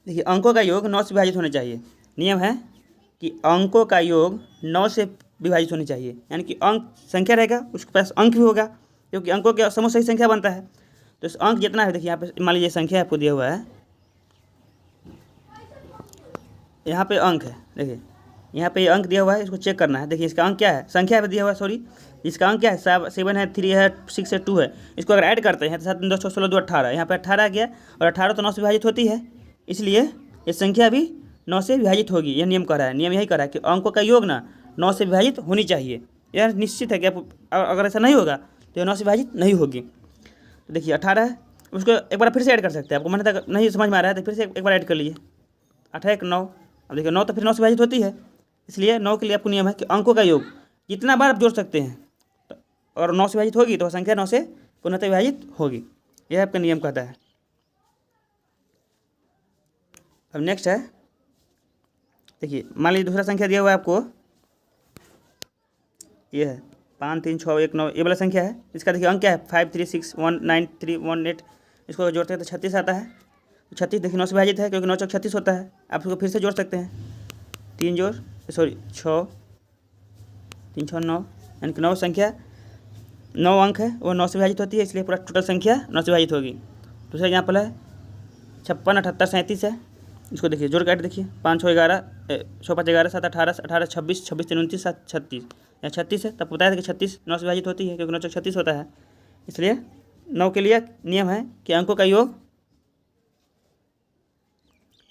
देखिए अंकों का योग 9 से विभाजित होना चाहिए। नियम है कि अंकों का योग 9 से विभाजित होनी चाहिए, यानी कि अंक संख्या रहेगा उसके पास अंक भी होगा, क्योंकि अंकों के समूह से ही संख्या बनता है। तो इस अंक जितना है, देखिए यहाँ पे मान लीजिए संख्या आपको दिया हुआ है, यहाँ पे अंक है, देखिए यहाँ पे अंक दिया हुआ है, इसको चेक करना है। देखिए इसका अंक क्या है, संख्या पे दिया हुआ है, सॉरी इसका अंक क्या है, 7 है, 3 है, 6 है, 2 है। इसको अगर ऐड करते हैं तो 7 2 16 2 18, यहाँ पे 18 आ गया, और 18 तो 9 से विभाजित होती है, इसलिए ये संख्या भी 9 से विभाजित होगी। यह नियम कह रहा है, नियम यही कह रहा है कि अंकों का योग ना 9 से विभाजित होनी चाहिए। यह निश्चित है कि आप अगर ऐसा नहीं होगा तो यह 9 से विभाजित नहीं होगी। तो देखिए 18 है, उसको एक बार फिर से ऐड कर सकते हैं। आपको मन तक नहीं समझ में आ रहा है तो फिर से एक बार ऐड कर लीजिए। 18 1 9, अब देखिए 9 तो फिर 9 से विभाजित होती है, इसलिए 9 के लिए आपको नियम है कि अंकों का योग जितना बार आप जोड़ सकते हैं, तो और 9 से विभाजित होगी तो संख्या 9 से पुनः विभाजित होगी। यह आपका नियम कहता है। अब नेक्स्ट है, देखिए मान लीजिए दूसरा संख्या दिया हुआ है आपको, ये है 5 3 6 1 9, ये वाला संख्या है। इसका देखिए अंक क्या है, 5 3 6 1 9 3 1 8। इसको जोड़ते हैं तो 36 आता है। तो 36 देखिए 9 से विभाजित है, क्योंकि 9 चौक 36 होता है। आप इसको फिर से जोड़ सकते हैं, 3 जोड़ 6 3 6 9, यानी कि 9 संख्या 9 अंक है, वो 9 से विभाजित होती है, इसलिए पूरा टोटल संख्या 9 से विभाजित होगी। दूसरा एग्जाम्पल है 56 78 37 है। इसको देखिए जोड़ काट देखिए, 5 6 11 6 5 11 7 18 18 26 26 3 29 7 36, या 36 है, तब बताया था कि 36 9 से विभाजित होती है, क्योंकि 9 चौक 36 होता है। इसलिए 9 के लिए नियम है कि अंकों का योग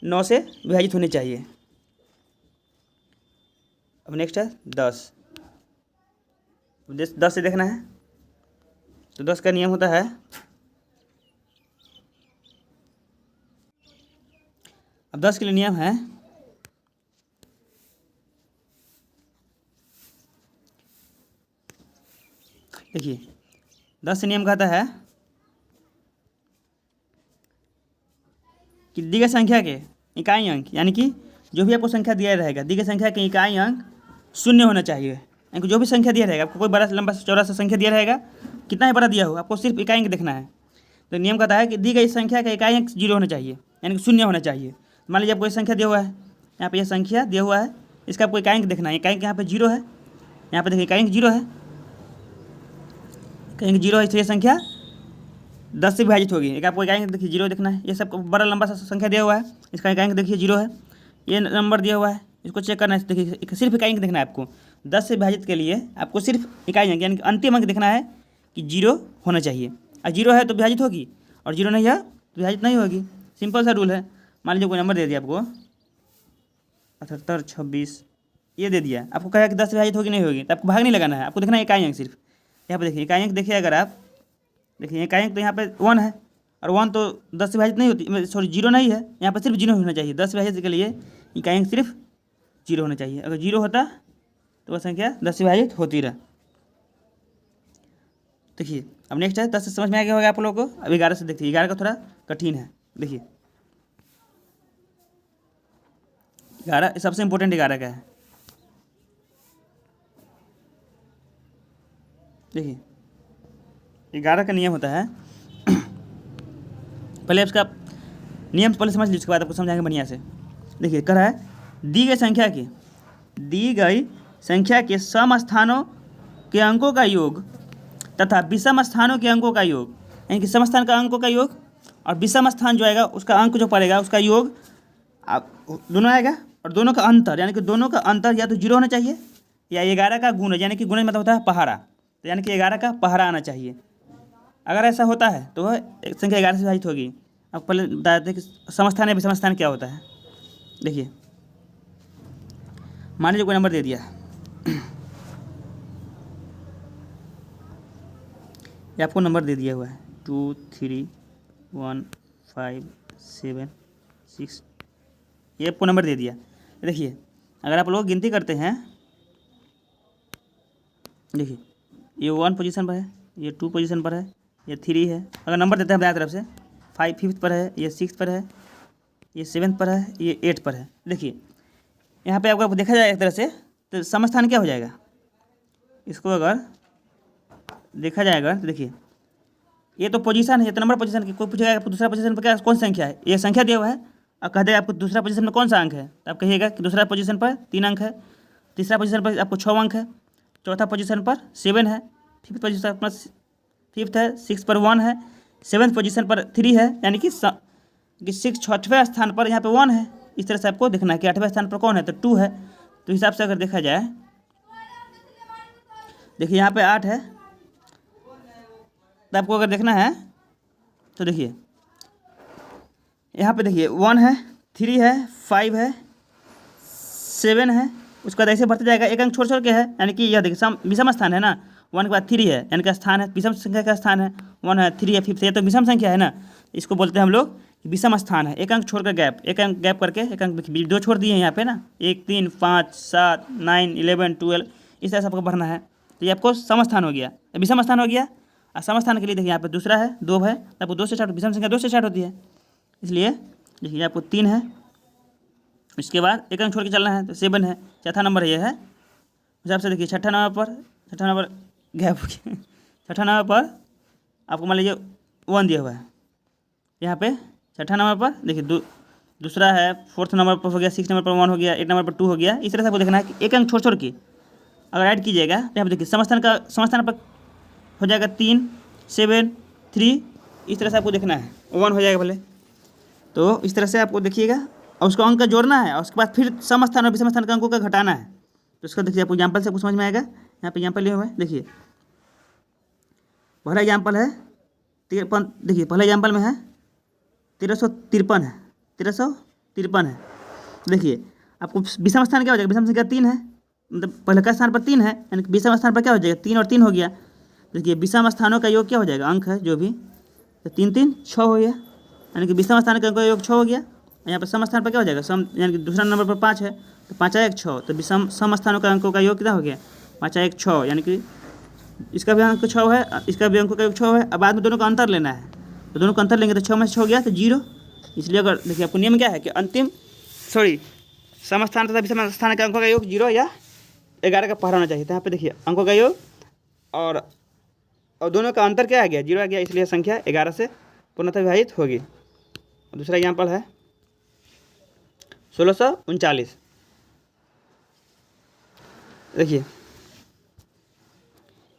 9 से विभाजित होनी चाहिए। अब नेक्स्ट है 10। 10 से देखना है, तो 10 का नियम होता है, अब 10 के लिए नियम है देखिए 10 से नियम कहता है कि दी गई संख्या के इकाई अंक, यानी कि जो भी आपको संख्या दिया रहेगा, दी गई संख्या के इकाई अंक शून्य होना चाहिए। यानी कि जो भी संख्या दिया रहेगा, आपको कोई बड़ा लंबा चौड़ा सा संख्या दिया रहेगा, कितना ही बड़ा दिया हो, आपको सिर्फ इकाई अंक देखना है। तो नियम कहता है कि दी गई संख्या का इकाई अंक 0 होना चाहिए, यानी कि शून्य होना चाहिए। मान लीजिए आपको कोई संख्या दिया हुआ है, यहाँ पे यह संख्या दिया हुआ है, इसका आपको इकाई अंक देखना है। इकाई अंक यहाँ पे 0 है, यहाँ पे देखिए इकाई अंक 0 है, इकाई अंक 0 है, इसलिए संख्या 10 से विभाजित होगी। एक आपको इकाई अंक देखिए 0 देखना है। ये सब बड़ा लंबा सा संख्या दिया हुआ है, इसका इकाई अंक देखिए 0 है। ये नंबर दिया हुआ है, इसको चेक करना है। देखिए सिर्फ इकाई अंक देखना है आपको। 10 से विभाजित के लिए आपको सिर्फ इकाई अंक यानी कि अंतिम अंक देखना है कि 0 होना चाहिए। और 0 है तो विभाजित होगी, और 0 नहीं है तो विभाजित नहीं होगी। सिंपल सा रूल है। मान लीजिए कोई नंबर दे दिया आपको 78 26, ये दे दिया, आपको कहा कि 10 से विभाजित होगी नहीं होगी, तो आपको भाग नहीं लगाना है, आपको देखना है इकाई अंक सिर्फ। यहाँ पे देखिए इकाई अंक देखिए, अगर आप देखिए इकाई अंक तो यहाँ पे 1 है, और 1 तो 10 से विभाजित नहीं होती, सॉरी 0 नहीं है, यहाँ पर सिर्फ 0 होना चाहिए। 10 से विभाजित के लिए इकाई अंक सिर्फ 0 होना चाहिए। अगर 0 होता तो वह संख्या 10 से विभाजित होती रहा। देखिए अब नेक्स्ट है 10 से समझ में आ गया होगा आप लोगों को। अब 11 से देखिए, 11 का थोड़ा कठिन है। देखिए 11 सबसे इम्पोर्टेंट 11 का है। देखिए 11 का नियम होता है पहले इसका नियम पहले समझ लीजिए, उसके बाद आपको समझाएंगे बढ़िया से। देखिए कह रहा है दी गई संख्या के सम स्थानों के अंकों का योग तथा विषम स्थानों के अंकों का योग, यानी कि सम स्थान का अंकों का योग और विषम स्थान जो आएगा उसका अंक जो पड़ेगा उसका योग आप दोनों आएगा, और दोनों का अंतर, यानी कि दोनों का अंतर या तो 0 होना चाहिए या 11 का गुण, यानी कि गुण मतलब होता है पहाड़ा, तो यानी कि 11 का पहाड़ा आना चाहिए। अगर ऐसा होता है तो वह संख्या 11 से विभाजित होगी। अब पहले बता देते हैं कि समस्थान या विषम स्थान क्या होता है। देखिए मान लीजिए कोई नंबर दे दिया ये आपको नंबर दे दिया हुआ है 2 3 1 5 7 6, ये आपको नंबर दे दिया। देखिए अगर आप लोग गिनती करते हैं, देखिए ये 1 पोजीशन पर है, ये 2 पोजीशन पर है, ये 3 है। अगर नंबर देते हैं दाएं तरफ से 5 5th पर है, ये 6th पर है, ये 7th पर है, ये 8th पर है। देखिए यहाँ पे आपको देखा जाए एक तरह से तो समस्थान क्या हो जाएगा, इसको अगर देखा जाएगा तो देखिए ये तो पोजीशन है, ये तो नंबर पोजीशन की। कोई पूछेगा आपको दूसरा पोजीशन पर क्या कौन सी संख्या है, ये संख्या दिया हुआ है, और कह देगा आपको दूसरा पोजीशन में कौन सा अंक है, तो आप कहिएगा कि दूसरा पोजीशन पर 3 अंक है, तीसरा पोजीशन पर आपको 6 अंक है, चौथा पोजीशन पर 7 है, फिफ्थ पोजीशन पर 5th है, 6 पर 1 है, 7th पोजीशन पर 3 है, यानी कि 6वें स्थान पर यहाँ पे 1 है। इस तरह से आपको देखना है कि 8वें स्थान पर कौन है, तो 2 है। तो हिसाब से अगर देखा जाए, देखिए यहाँ पे 8 है, तो आपको अगर देखना है तो देखिए यहाँ पे देखिए 1 है, 3 है, 5 है, 7 है, उसके बाद ऐसे बढ़ते जाएगा, एक अंक छोड़ छोड़ के है, यानी कि यह देखिए विषम स्थान है ना, 1 के बाद 3 है, यानी कि स्थान है विषम संख्या का स्थान है, 1 है, 3 है, 5th है, ये तो विषम संख्या है ना, इसको बोलते हैं हम लोग विषम स्थान है। एक अंक छोड़कर गैप, एक अंक गैप करके एक अंक 2 छोड़ दिए हैं यहाँ पे ना, 1 3 5 7 9 11 12, इस तरह से आपको बढ़ना है। तो ये आपको समस्थान हो गया, विषम स्थान हो गया। और समस्थान के लिए देखिए यहाँ पे दूसरा है 2 है, तो आपको 2 से स्टार्ट, विषम संख्या 2 से स्टार्ट होती है, इसलिए देखिए आपको 3 है, इसके बाद एक अंक छोड़ के चलना है तो 7 है, चौथा नंबर ये है। हिसाब से देखिए छठा नंबर गैप हो गया, छठा नंबर पर आपको मान लीजिए 1 दिया हुआ है, यहाँ पे छठा नंबर पर देखिए दूसरा है, 4th नंबर पर हो गया, 6 नंबर पर 1 हो गया, 8 नंबर पर 2 हो गया। इस तरह से आपको देखना है कि एक अंक छोड़ छोड़ के अगर ऐड कीजिएगा तो यहाँ पे देखिए समस्थान पर हो जाएगा 3 7 3, इस तरह से आपको देखना है, 1 हो जाएगा भले। तो इस तरह से आपको देखिएगा और उसको अंक का जोड़ना है, और उसके बाद फिर समस्थान और विषम स्थान के अंकों का घटाना है। तो इसका देखिए आपको एग्जाम्पल से आपको समझ में आएगा। यहाँ पे एग्जाम्पल लिए हुए हैं। देखिए पहला एग्जाम्पल है 53, देखिए पहला एग्जाम्पल में है 1353 है, 1353 है। देखिए आपको विषम स्थान क्या हो जाएगा, विषम संख्या 3 है, मतलब पहले का स्थान पर 3 है, यानी कि विषम स्थान पर क्या हो जाएगा, 3 और 3 हो गया। देखिए विषम स्थानों का योग क्या हो जाएगा, अंक है जो भी, तो 3 3 6 हो गया, यानी कि विषम स्थान का अंक का योग 6 हो गया। यहाँ पर सम स्थान पर क्या हो जाएगा, सम, यानी कि दूसरा नंबर पर 5 है, तो 5 1 6, तो विषम सम स्थानों का अंकों का योग कितना हो गया, 5 1 6, यानी कि इसका भी अंक 6 है, इसका भी अंकों का योग 6 है। अब बाद में दोनों का अंतर लेना है, तो दोनों का अंतर लेंगे तो 6 में से 6 गया तो 0। इसलिए अगर देखिए आपको नियम क्या है कि सम स्थान तथा विषम स्थान के अंकों का योग 0 या 11 का पहाड़ा होना चाहिए। तो यहाँ पे देखिए अंकों का योग और दोनों का अंतर क्या आ गया, 0 आ गया, इसलिए संख्या 11 से पूर्णतः विभाजित होगी। दूसरा एग्जाम्पल है 1639। देखिए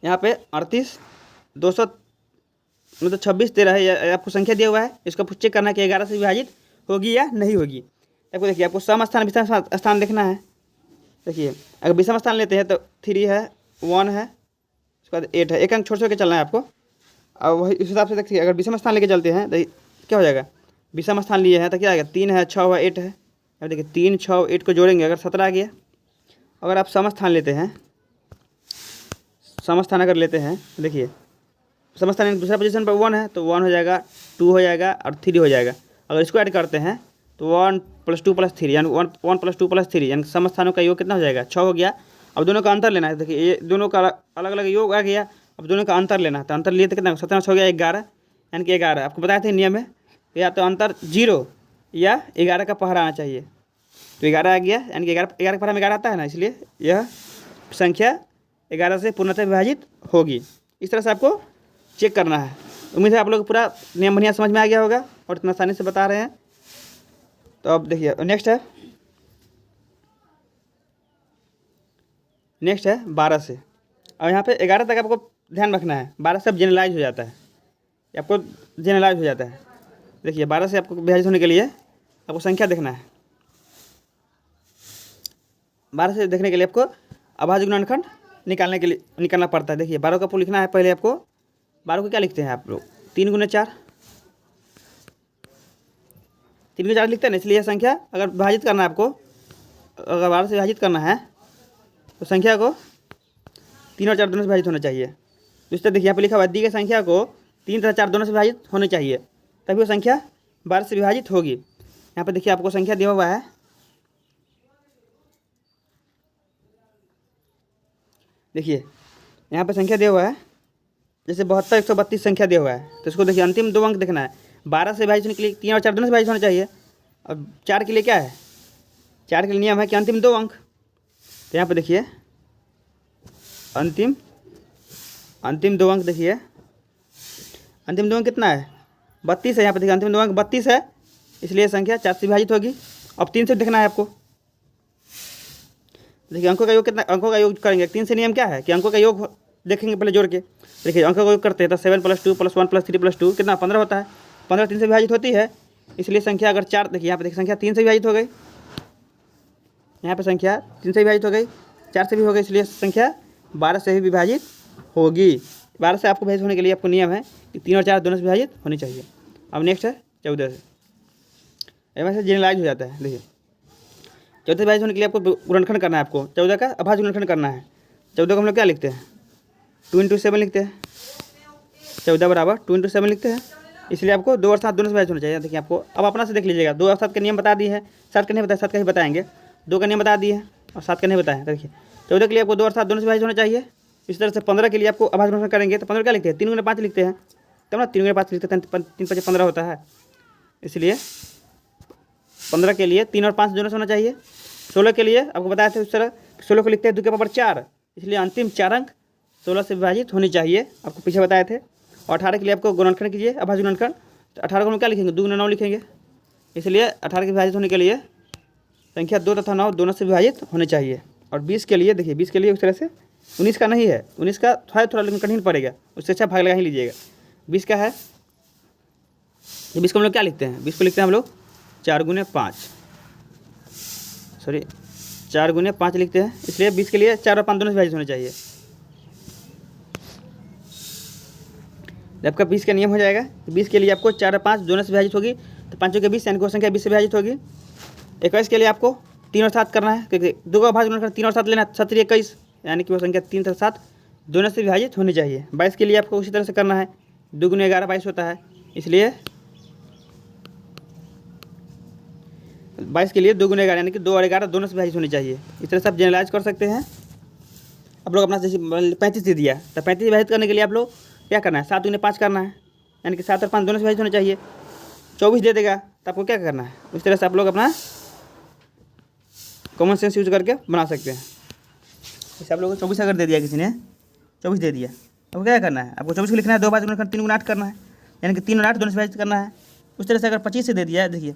यहाँ पे 38 200 मतलब 26 13 है, आपको संख्या दिया हुआ है, इसका चेक करना है कि 11 से विभाजित होगी या नहीं होगी। आपको देखिए आपको सम स्थान विषम स्थान देखना है। देखिए अगर विषम स्थान लेते हैं तो 3 है, 1 है, उसके बाद 8 है, एक अंक छोड़ छोड़ के चलना है आपको। और वही इस हिसाब से देखिए अगर विषम स्थान लेके चलते हैं तो क्या हो जाएगा, विषम स्थान लिए हैं तो क्या आएगा, 3 है, 6 है, 8 है। अब देखिए 3 6 8 को जोड़ेंगे अगर 17 आ गया। अगर आप सम स्थान लेते हैं, सम स्थान अगर लेते हैं तो देखिए सम स्थान दूसरा पोजीशन पर 1 है तो 1 हो जाएगा, 2 हो जाएगा और 3 हो जाएगा। अगर इसको ऐड करते हैं तो 1 + 2 + 3 यानी 1 + 2 + 3 यानी सम स्थानों का योग कितना हो जाएगा, 6 हो गया। अब दोनों का अंतर लेना है। देखिए ये दोनों का अलग अलग योग आ गया, अब दोनों का अंतर लेना है। तो अंतर लिए तो कितना 17 हो गया 11, यानी कि 11 आपको बताए थे नियम में, या तो अंतर 0 या 11 का पहाड़ा आना चाहिए। तो 11 आ गया, यानी कि 11 का पहाड़ा में 11 आता है ना, इसलिए यह संख्या 11 से पूर्णतः विभाजित होगी। इस तरह से आपको चेक करना है। उम्मीद है आप लोग पूरा नियम बढ़िया समझ में आ गया होगा और इतना आसानी से बता रहे हैं। तो अब देखिए नेक्स्ट है 12 से। और यहाँ पे 11 तक आपको ध्यान रखना है, 12 से अब जनरलाइज हो जाता है, आपको जनरलाइज हो जाता है। देखिए 12 से आपको विभाजित होने के लिए आपको संख्या देखना है। 12 से देखने के लिए आपको अभाज्य गुणनखंड निकालना पड़ता है। देखिए 12 का आपको लिखना है। पहले आपको 12 को क्या लिखते हैं आप लोग, 3 × 4, 3 × 4 लिखते हैं ना, इसलिए यह संख्या अगर विभाजित करना है आपको, अगर 12 से विभाजित करना है तो संख्या को 3 और 4 दोनों से विभाजित होना चाहिए। तो इस तरह देखिए यहाँ पर लिखा हुआ है दी गई संख्या को 3 तथा 4 दोनों से विभाजित होने चाहिए, तभी वो संख्या 12 से विभाजित होगी। यहाँ पर देखिए आपको संख्या दिया हुआ है, देखिए यहाँ पर संख्या दिया हुआ है, जैसे 72 132 संख्या दिया हुआ है। तो इसको देखिए अंतिम 2 अंक देखना है। 12 से विभाजित होने के लिए 3 और 4 दोनों से विभाजित होना चाहिए। अब 4 के लिए क्या है, 4 के लिए नियम है कि अंतिम 2 अंक। तो यहाँ पर देखिए अंतिम 2 अंक, देखिए अंतिम 2 अंक कितना है, 32 है। यहाँ पर देखिए अंतिम 2 अंक 32 है, इसलिए संख्या 4 से विभाजित होगी। अब 3 से देखना है आपको। देखिए अंकों का योग कितना, अंकों का योग करेंगे 3 से। नियम क्या है कि अंकों का योग देखेंगे पहले जोड़ के। देखिए अंकों का योग करते हैं तो 7 + 2 + 1 + 3 + 2 कितना 15 होता है। 15 3 से विभाजित होती है, इसलिए संख्या अगर 4, देखिए यहाँ पे देखिए संख्या 3 से विभाजित हो गई, यहाँ पे संख्या 3 से विभाजित हो गई, 4 से भी हो गई, इसलिए संख्या 12 से ही विभाजित होगी। 12 से आपको विभाजित होने के लिए आपको नियम है कि 3 और 4 दोनों से विभाजित होनी चाहिए। अब नेक्स्ट है 14 से, एवं से जनरलाइज हो जाता है। देखिए 14 से विभाजित होने के लिए आपको गुणनखंड करना है। आपको 14 का अभाज्य गुणनखंड करना है। 14 को हम लोग क्या लिखते हैं, 2 × 7 लिखते हैं। 14 बराबर 2 × 7 लिखते हैं, इसलिए आपको 2 और 7 दोनों से विभाजित होना चाहिए। देखिए आपको अब अपना से देख लीजिएगा, 2 और 7 के नियम बता दिए हैं, 7 का नहीं बताया, 7 का ही बताएंगे। 2 का नियम बता दिए हैं और 7 का नहीं बताएं। देखिए 14 के लिए आपको 2 और 7 दोनों से विभाजित होना चाहिए। इस तरह से 15 के लिए आपको अभाज्य गुणनखंड करेंगे तो 15 क्या लिखते हैं, 3 × 5 लिखते हैं, तब ना 3 × 5 लिखते हैं, 3 × 5 15 होता है। इसलिए 15 के लिए 3 और 5 दोनों से होना चाहिए। 16 के लिए आपको बताया था उस तरह, 16 को लिखते हैं 2 के पावर 4, इसलिए अंतिम 4 अंक 16 से विभाजित होनी चाहिए, आपको पीछे बताए थे। और 18 के लिए आपको गुणनखंड कीजिए, अभाज्य गुणनखंड। तो 18 को हम क्या लिखेंगे, 2 × 9 लिखेंगे, इसलिए 18 के विभाजित होने के लिए संख्या 2 तथा 9 दोनों से विभाजित होने चाहिए। और 20 के लिए देखिए, 20 के लिए उस तरह से 19 का नहीं है, 19 का थोड़ा लेकिन कठिन पड़ेगा, उससे अच्छा भाग लगा ही लीजिएगा। 20 का है, 20 को हम लोग क्या लिखते हैं, 20 को लिखते हैं हम लोग 4 × 5 लिखते हैं, इसलिए 20 के लिए 4 और 5 दोनों से विभाजित होने चाहिए। जब आपका 20 का नियम हो जाएगा तो 20 के लिए आपको 4 और 5 दोनों से विभाजित होगी, तो 5 के 20 यानी कि वो संख्या 20 से विभाजित होगी। 21 के लिए आपको 3 और 7 करना है, क्योंकि 2 का भाग गुणा 3 और 7 लेना, 7 21 यानी कि वो संख्या 3 तथा 7 दोनों से विभाजित होनी चाहिए। 22 के लिए आपको उसी तरह से करना है, 2 गुने 11 22 होता है, इसलिए 22 के लिए 2 गुने 11 यानी कि 2 और 11 दोनों से विभाजित होनी चाहिए। इस तरह से आप जनरलाइज कर सकते हैं। आप लोग अपना जैसे 35 दे दिया, तो 35 विभाजित करने के लिए आप लोग क्या करना है, 7 गुने 5 करना है, यानी कि 7 और 5 दोनों से विभाजित होने चाहिए। 24 दे देगा तो आपको क्या करना है, उस तरह से आप लोग अपना कॉमन सेंस यूज करके बना सकते हैं। जैसे आप लोगों को 24 अगर दे दिया, किसी ने 24 दे दिया, आपको क्या करना है, आपको 24 को लिखना है 2 बार 3 गुना 8 करना है, यानी कि 3 और 8 दोनों से विभाजित करना है। उस तरह से अगर 25 से दे दिया, देखिए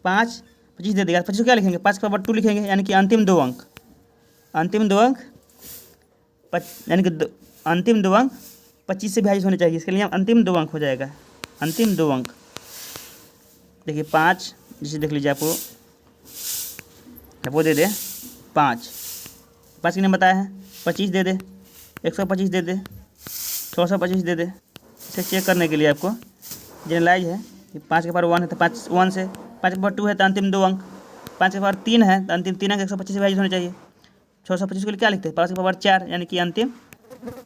25 दे देगा, 25 को क्या लिखेंगे, 5 के पावर 2 लिखेंगे, यानी कि अंतिम दो अंक यानी कि अंतिम 2 अंक 25 से विभाजित होने चाहिए। इसके लिए अंतिम 2 अंक हो जाएगा, अंतिम 2 अंक। देखिए 5, जैसे देख लीजिए आपको वो दे दे 5 के ने बताया है, 25 दे दे, 125 दे दे, 625 दे दे। इसे चेक करने के लिए आपको जनरलाइज है कि 5 के पावर 1 है तो 5 1 से, 5 के पावर 2 है तो अंतिम 2 अंक, 5 के पावर 3 है तो अंतिम 3 अंक 125 से विभाजित होने चाहिए। 625 के लिए क्या लिखते हैं, 5 के पावर 4 यानी कि अंतिम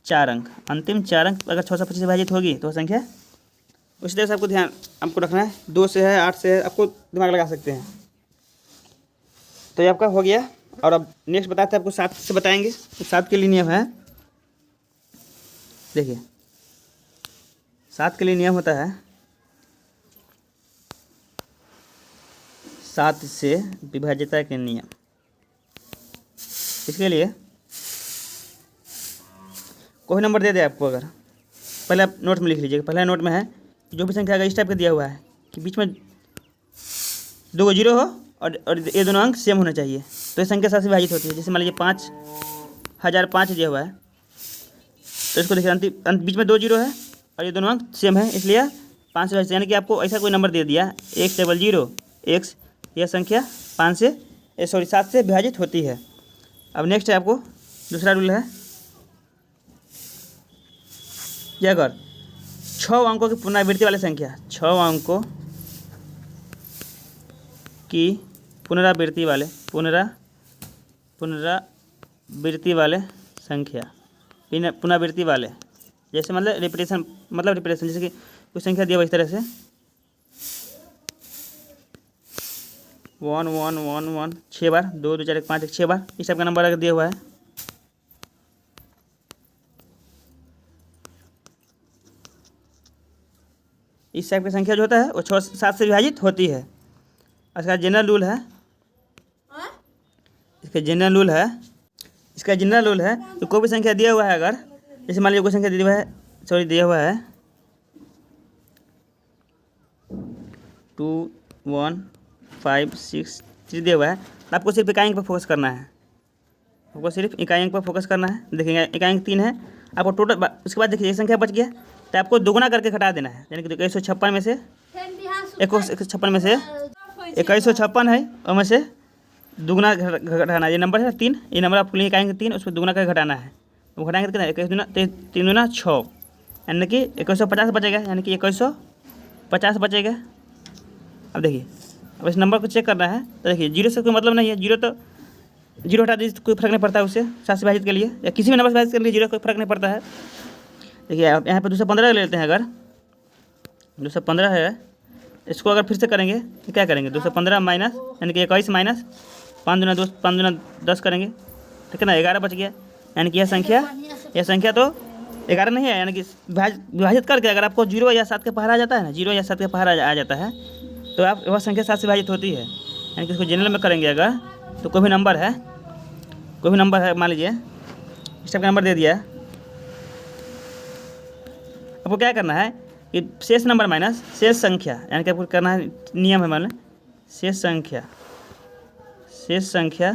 4 अंक। अंतिम 4 अंक अगर 625 से विभाजित होगी तो संख्या, उसी तरह से आपको ध्यान आपको रखना है। 2 से है, 8 से है, आपको दिमाग लगा सकते हैं। तो ये आपका हो गया। और अब नेक्स्ट बताते हैं आपको 7 से बताएंगे। तो 7 के लिए नियम है, देखिए 7 के लिए नियम होता है 7 से विभाज्यता के नियम। इसके लिए कोई नंबर दे दे आपको, अगर पहले आप नोट में लिख लीजिएगा, पहले नोट में है कि जो भी संख्या अगर इस टाइप का दिया हुआ है कि बीच में 2 जीरो हो और ये दोनों अंक सेम होना चाहिए, तो ये संख्या 7 से विभाजित होती है। जैसे मान लीजिए 5005 दिया हुआ है, तो इसको देखिए बीच में 2 जीरो है और ये दोनों अंक सेम है, इसलिए 5 से विभाजित, यानी कि आपको ऐसा कोई नंबर दे दिया 100x, यह संख्या 7 से विभाजित होती है। अब नेक्स्ट है आपको दूसरा रूल है कि अगर 6 अंकों की पुनरावृत्ति वाली संख्या, 6 अंकों की पुनरावृत्ति वाले संख्या, पुनरावृत्ति वाले, जैसे मतलब रिपीटेशन, जैसे कि कुछ संख्या दिया हुआ इस तरह से 1 1 1 1 6 बार, 2 2 4 1 5 1 6 बार, इस टाइप का नंबर अगर दिया हुआ है, इस टाइप की संख्या जो होता है वो 7 से विभाजित होती है। इसका जनरल रूल है, इसका जनरल रूल है कि कोई भी संख्या दिया हुआ है, अगर जैसे मान लीजिए कोई संख्या दिया हुआ है 2 1 5 6 3 दिया हुआ है, तो आपको सिर्फ इकाई अंक पर फोकस करना है, देखिए इकाई अंक 3 है आपको टोटल। उसके बाद देखिए एक संख्या बच गया तो आपको दोगुना करके घटा देना है, यानी कि 2156 में से 2156 है और में से दुगुना घटाना। ये नंबर है 3, ये नंबर आपको लिए इकाई अंक 3, उसको दुगुना करके घटाना है। वो घटाएंगे तो कितना, 3 दूना 6, यानी कि 2150 बचेगा, यानी कि 2150 बचेगा। अब देखिए, अब इस नंबर को चेक करना है, तो देखिए जीरो से कोई मतलब नहीं है, जीरो हटा दीजिए, कोई फर्क नहीं पड़ता है उससे। 7 से विभाजित के लिए या किसी भी नंबर से विभाजित कर लिए जीरो, कोई फर्क नहीं पड़ता है। देखिए आप यहाँ पर 215 ले लेते हैं, अगर 215 है, इसको अगर फिर से करेंगे तो क्या करेंगे, 215 माइनस, यानी कि 21 माइनस 5 दूना 10 करेंगे, ठीक है ना, 11 बच गया। यानी कि यह संख्या तो 11 नहीं है, यानी कि विभाजित करके अगर आपको 0 या 7 के पहाड़ आ जाता है ना, 0 या 7 के पहाड़ आ जाता है, तो आप वह संख्या 7 से विभाजित होती है। यानी कि इसको जनरल में करेंगे अगर, तो कोई भी नंबर है, मान लीजिए इस टाइप का नंबर दे दिया, आपको क्या करना है कि शेष नंबर माइनस शेष संख्या, यानी कि आपको करना है, नियम है मान लें, शेष संख्या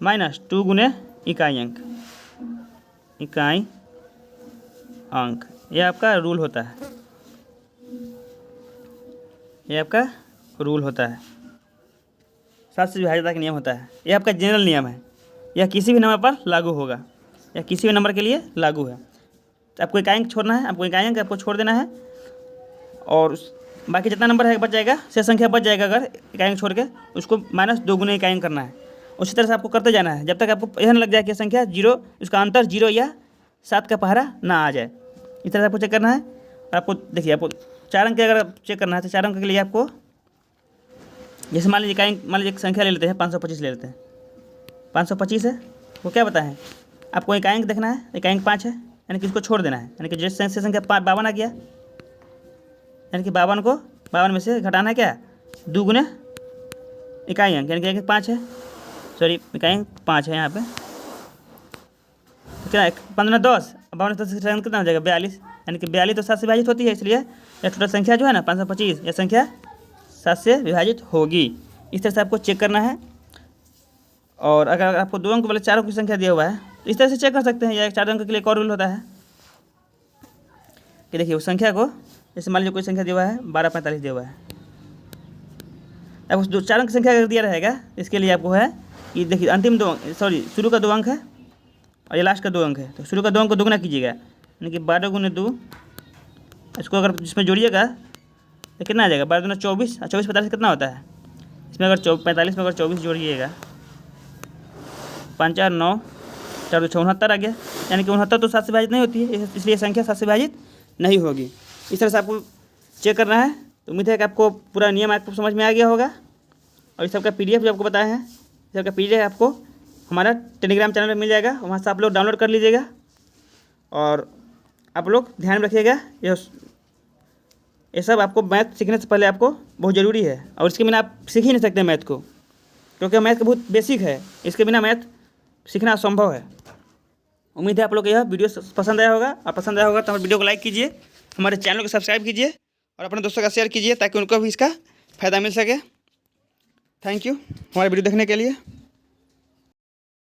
माइनस 2 गुने इकाई अंक, यह आपका रूल होता है, 7 से विभाज्यता का नियम होता है। यह आपका जनरल नियम है, यह किसी भी नंबर पर लागू होगा, या किसी भी नंबर के लिए लागू है। आपको एक अंक छोड़ना है, आपको एक अंक आपको छोड़ देना है, और बाकी जितना नंबर है बच जाएगा, शेष संख्या बच जाएगा अगर एक अंक छोड़ के, उसको माइनस 2 गुने एक अंक करना है। उसी तरह से आपको करते जाना है जब तक आपको यह न लग जाए कि संख्या 0, उसका अंतर 0 या 7 का पहाड़ा ना आ जाए। इस तरह से आपको चेक करना है। और आपको देखिए, आपको 4 अंक के अगर चेक करना है तो 4 अंक के लिए आपको, जैसे मान लीजिए एक संख्या ले लेते हैं, 525 ले लेते हैं। 525 है, वो क्या बताएं, आपको एक अंक देखना है, एक अंक 5 है, यानी कि इसको छोड़ देना है, यानी कि जैसे संख्या 52 आ गया, यानी कि 52 में से घटाना है क्या, 2 गुने इकाई अंक, यानी कि 5 है, सॉरी इकाई अंक 5 है यहाँ पे, तो क्या 15 10 52 से कितना हो जाएगा 42, यानी कि 42 तो 7 से विभाजित होती है, इसलिए यह टोटल संख्या जो है ना 525, यह संख्या 7 से विभाजित होगी। इस तरह से आपको चेक करना है। और अगर आपको 2 अंक वाले 4 अंक की संख्या दिया हुआ है तो इस तरह से चेक कर सकते हैं, या 4 अंक के लिए एक और रूल होता है कि देखिए उस संख्या को, जैसे मान लीजिए कोई संख्या दिया हुआ है 1245 दिया हुआ है, अब उस 4 अंक की संख्या अगर दिया रहेगा, इसके लिए आपको है कि देखिए अंतिम 2 अंक, सॉरी शुरू का 2 अंक है और ये लास्ट का 2 अंक है, तो शुरू का 2 अंक को दुगना कीजिएगा, यानी कि 12 गुने 2, इसको अगर जिसमें जोड़िएगा तो कितना आ जाएगा, 12 दूना 24, 24 45 कितना होता है, इसमें अगर 45 में अगर 24 जोड़िएगा, 5 4 9 4 2 69 आ गया, यानी कि 69 तो 7 से विभाजित नहीं होती है, इसलिए संख्या 7 से विभाजित नहीं होगी। इस तरह से आपको चेक करना है। तो उम्मीद है कि आपको पूरा नियम आपको समझ में आ गया होगा। और इस सब का PDF जो आपको बताया है, इस सब का PDF आपको हमारा टेलीग्राम चैनल में मिल जाएगा, वहाँ से आप लोग डाउनलोड कर लीजिएगा। और आप लोग ध्यान में रखिएगा, ये सब आपको मैथ सीखने से पहले आपको बहुत ज़रूरी है, और इसके बिना आप सीख ही नहीं सकते मैथ को, क्योंकि मैथ का बहुत बेसिक है, इसके बिना मैथ सीखना असंभव है। उम्मीद है आप लोग को यह वीडियो पसंद आया होगा, और पसंद आया होगा तो हमारे वीडियो को लाइक कीजिए, हमारे चैनल को सब्सक्राइब कीजिए और अपने दोस्तों का शेयर कीजिए, ताकि उनको भी इसका फ़ायदा मिल सके। थैंक यू हमारे वीडियो देखने के लिए।